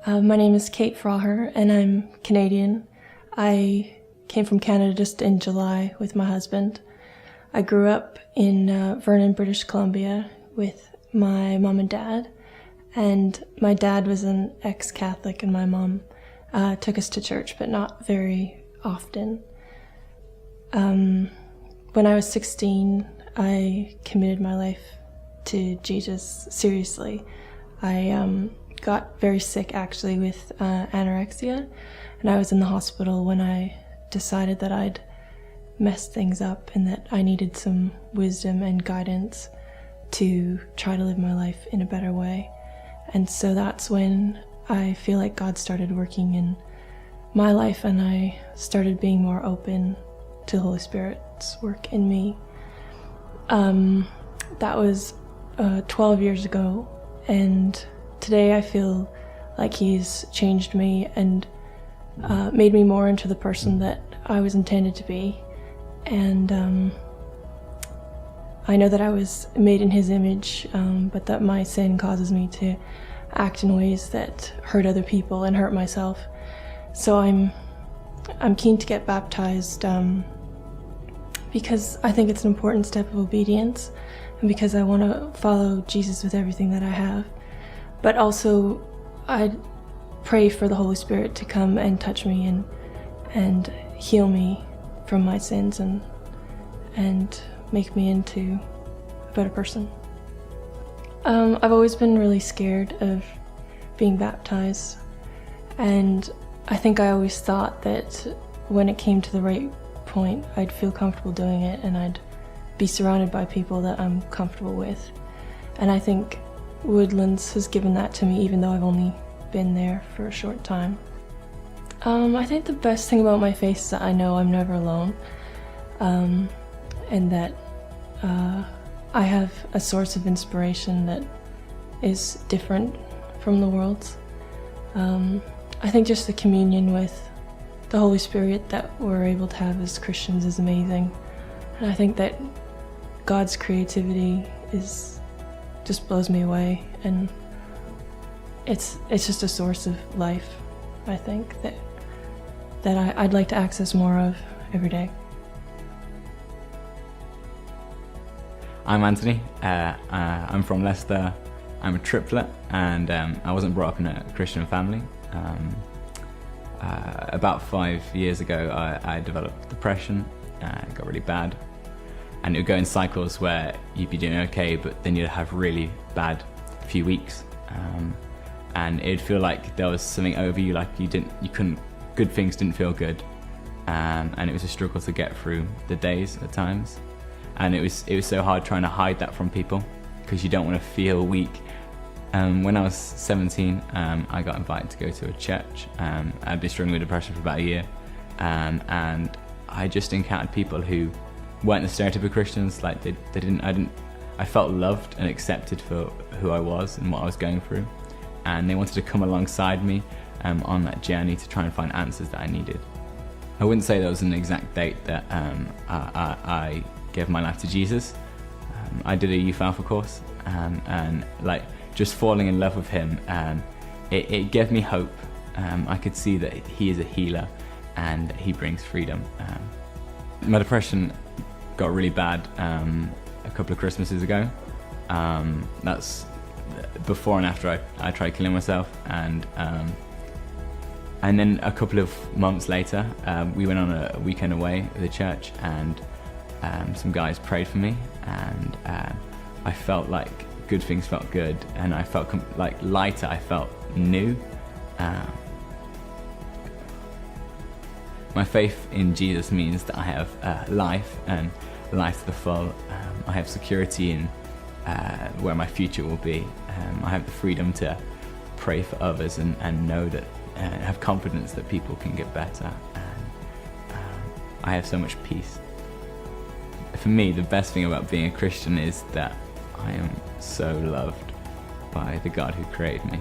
My name is Kate Ferguson, and I'm Canadian. I came from Canada just in July with my husband. I grew up in Vernon, British Columbia with my mom and dad, and my dad was an ex-Catholic and my mom took us to church, but not very often. When I was 16, I committed my life to Jesus seriously. I got very sick actually with anorexia, and I was in the hospital when I decided that I'd messed things up and that I needed some wisdom and guidance to try to live my life in a better way. And so that's when I feel like God started working in my life, and I started being more open to the Holy Spirit's work in me. That was 12 years ago, and today I feel like He's changed me and made me more into the person that I was intended to be. And I know that I was made in His image, but that my sin causes me to act in ways that hurt other people and hurt myself. So I'm keen to get baptized because I think it's an important step of obedience, and because I want to follow Jesus with everything that I have. But also, I pray for the Holy Spirit to come and touch me and heal me from my sins and make me into a better person. I've always been really scared of being baptized, and I think I always thought that when it came to the right point, I'd feel comfortable doing it and I'd be surrounded by people that I'm comfortable with. And I think Woodlands has given that to me, even though I've only been there for a short time. I think the best thing about my faith is that I know I'm never alone, and that I have a source of inspiration that is different from the world's. I think just the communion with the Holy Spirit that we're able to have as Christians is amazing. And I think that God's creativity just blows me away, and it's just a source of life, I think, that I'd like to access more of every day. I'm Anthony. I'm from Leicester. I'm a triplet, and I wasn't brought up in a Christian family. About 5 years ago, I developed depression. It got really bad, and it would go in cycles where you'd be doing okay, but then you'd have really bad few weeks, and it'd feel like there was something over you, like good things didn't feel good, and it was a struggle to get through the days at times, and it was so hard trying to hide that from people because you don't want to feel weak. When I was 17, I got invited to go to a church. I'd been struggling with depression for about a year, and I just encountered people who weren't the stereotypical Christians. Like I felt loved and accepted for who I was and what I was going through, and they wanted to come alongside me on that journey to try and find answers that I needed. I wouldn't say there was an exact date that I gave my life to Jesus. I did a youth alpha course, and like just falling in love with Him, it gave me hope. I could see that He is a healer and He brings freedom. My depression got really bad a couple of Christmases ago. That's before and after I tried killing myself, and then a couple of months later, we went on a weekend away at the church, and some guys prayed for me, and I felt like good things felt good, and I felt like lighter. I felt new. My faith in Jesus means that I have life, and life to the full. I have security in where my future will be. I have the freedom to pray for others and know that, have confidence that people can get better. And I have so much peace. For me, the best thing about being a Christian is that I am so loved by the God who created me.